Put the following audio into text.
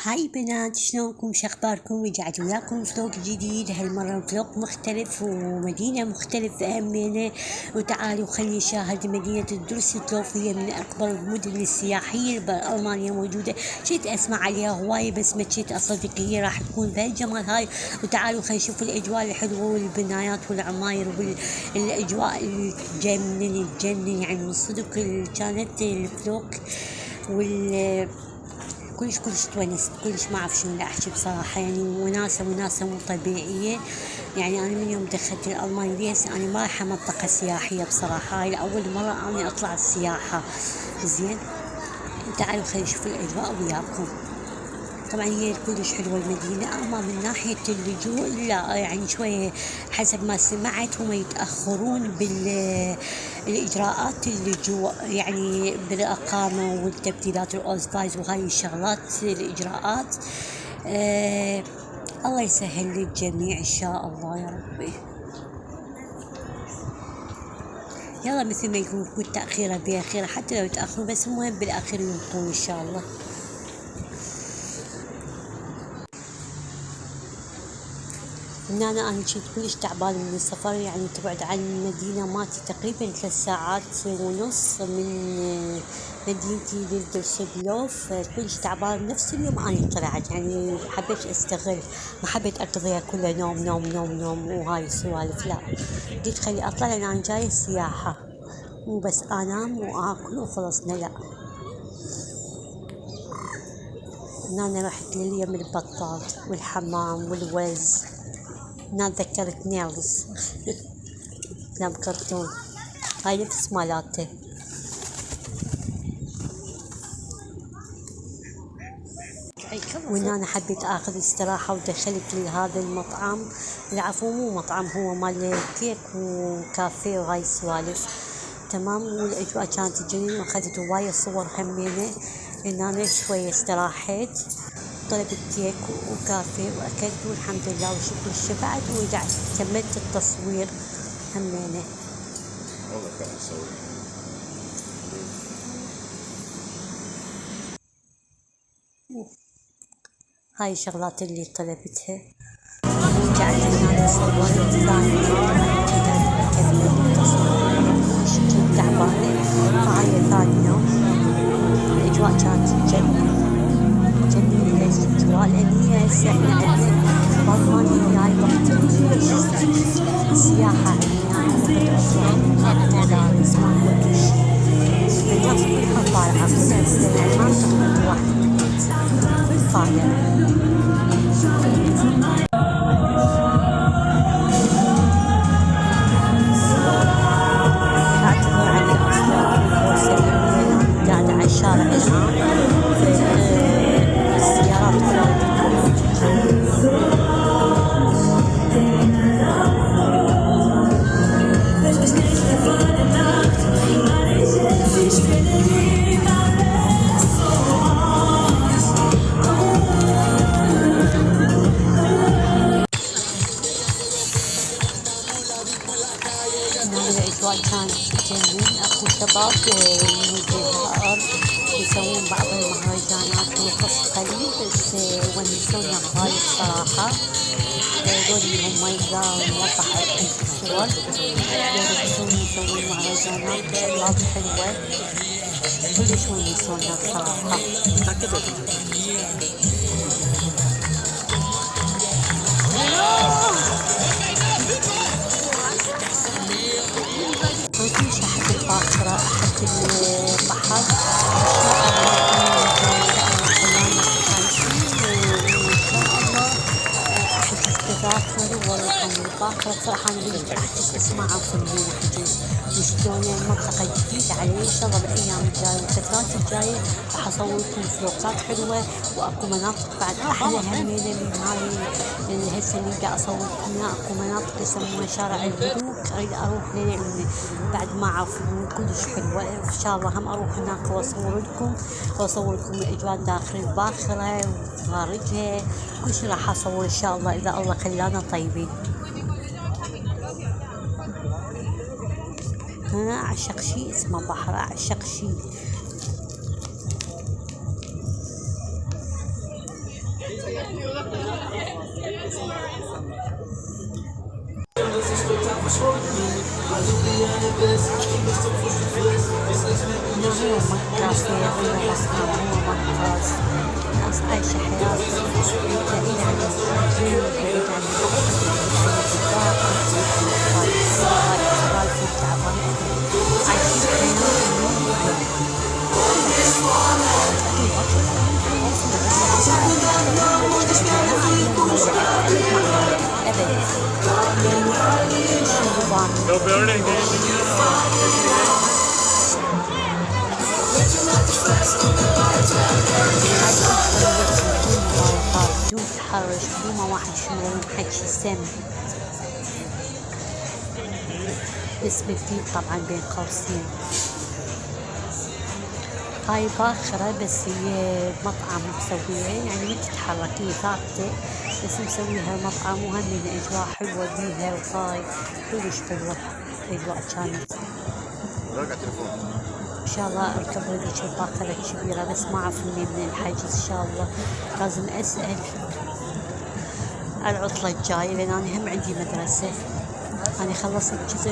هاي بنات، شلونكم؟ شخباركم؟ رجعت وياكم فلوق جديد، هالمرة فلوق مختلف ومدينة مختلفة أمينة. وتعالوا خلي نشاهد مدينة الدوسلدورف، هي من أكبر المدن السياحية بألمانيا موجودة. شيت أسمع عليها هواي بس ما شيت أصدق هي راح تكون بهالجمال هاي. وتعالوا خلي نشوف الأجواء الحلوة والبنايات والعماير والأجواء الجنة يعني من صدق. كانت الفلوق كلش تونست، كلش ما اعرف شنو احكي بصراحه، يعني وناسه مو طبيعيه. يعني انا من يوم دخلت الالمان ليس انا ما رايحه منطقه سياحيه بصراحه، هاي اول مره انا اطلع السياحه. زين، تعالوا خلينا نشوف الاجواء وياكم. طبعا هي كلش حلوة المدينة، أما من ناحية اللجوء لا، يعني شوية حسب ما سمعت هم يتأخرون بالإجراءات اللجوء، يعني بالإقامة والتبديلات الأوزفايز وهاي الشغلات الإجراءات. الله يسهل للجميع إن شاء الله يا ربي. يلا مثل ما يكون تأخيرة بأخيرة، حتى لو يتأخروا بس المهم بالأخير ينطون إن شاء الله. أنا كنت كلش تعبانة من السفر، يعني تبعد عن المدينة مالتي تقريبا 3 ساعات ونص من مدينتي لدوسلدورف. كلش تعبانة، بنفس اليوم أنا طلعت، يعني حبيت أستغل، ما حبيت أقضيها كلها نوم نوم نوم نوم وهاي السوالف، لا قلت خلي أطلع لأن أنا جاية سياحة، مو بس أنام وآكل وخلصنا، لا. أنا رحت لليم البطال والحمام والوز، تذكرت نيلز أفلام كرتون، هاي نفس مالاته. أنا حبيت آخذ استراحة ودخلت لهذا المطعم، العفو مو مطعم، هو مال كيك وكافيه وهاي السوالف، تمام. والأجواء كانت جميلة وأخذت هواية صور همينة. إن أنا شوية استراحيت، طلبت كيك وكافيه وأكلت والحمد لله وشكر شبعت، ورجعت كملت التصوير همينة. والله كان أصور. هاي الشغلات اللي طلبتها، ورجعت هنا صورت ثاني مرة، كملت التصوير، كنت تعبانة، فهاي ثاني يوم. الأجواء كانت جميلة الاستجواء، لأن هي هسه احنا عندنا بألمانيا هاي وقت السياحة، يعني بدأوا مدارس ما كل شي، الناس كلها طالعة، كلها يعني ما تقدر واحد بالبيت كل طالع. أعتذر عن الأصوات والهوسة اللي قاعدة على الشارع الآن، السيارات كلها. الأجواء كانت جميل، أكو شباب من الجزائر يسوون بعض المهرجانات ورخص قليل بس ونسونا هواي بصراحة. دول هم يقدروا نوضح لكم في الصور، يسوون مهرجانات وشغلات حلوة، كلش ونسونا بصراحة. كلش أحب الباخرة، أحب البحر، التذاكر والله الباخرة بصراحة أنا بدي أحجز أسمعها وخليني أحجز، وشلون المنطقة جديدة علي. إن شاء الله بالأيام الجاية والفترات الجاية راح أصور لكم فلوقات حلوة، وأكو مناطق بعد أحلى همينة من هاي هسه اللي قاعد أصور لكم إياها. أكو مناطق يسمونها شارع الملوك، أريد أروح بعد ما أعرف كلش حلوة، إن شاء الله هم أروح هناك وأصور لكم الأجواء داخل الباخرة وخارجها، كل شي راح أصور إن شاء الله إذا الله خلانا طيبين. أنا أعشق شي اسمه بحر، أعشق شي. هو مكة هو ممتاز. ناس عايشة حياتهم بعيد عن التلفزيون، بعيد عن السوالف التعبانة، عايشين بدون تحرش، بدون ما واحد يشوفهم حكي سم. اسم جديد طبعا بين قوسين. هاي باخرة بس هي مطعم مسويها، يعني ما تتحرك، هي ثابتة بس مسويها مطعم، وهم الأجواء حلوة بيها، وهاي كلش حلوة الأجواء كانت. إن شاء الله أركب هذيك الباخرة الكبيرة، بس ما أعرف من الحجز. إن شاء الله لازم أسأل العطلة الجاية، لأن أنا هم عندي مدرسة. أنا خلصت جزء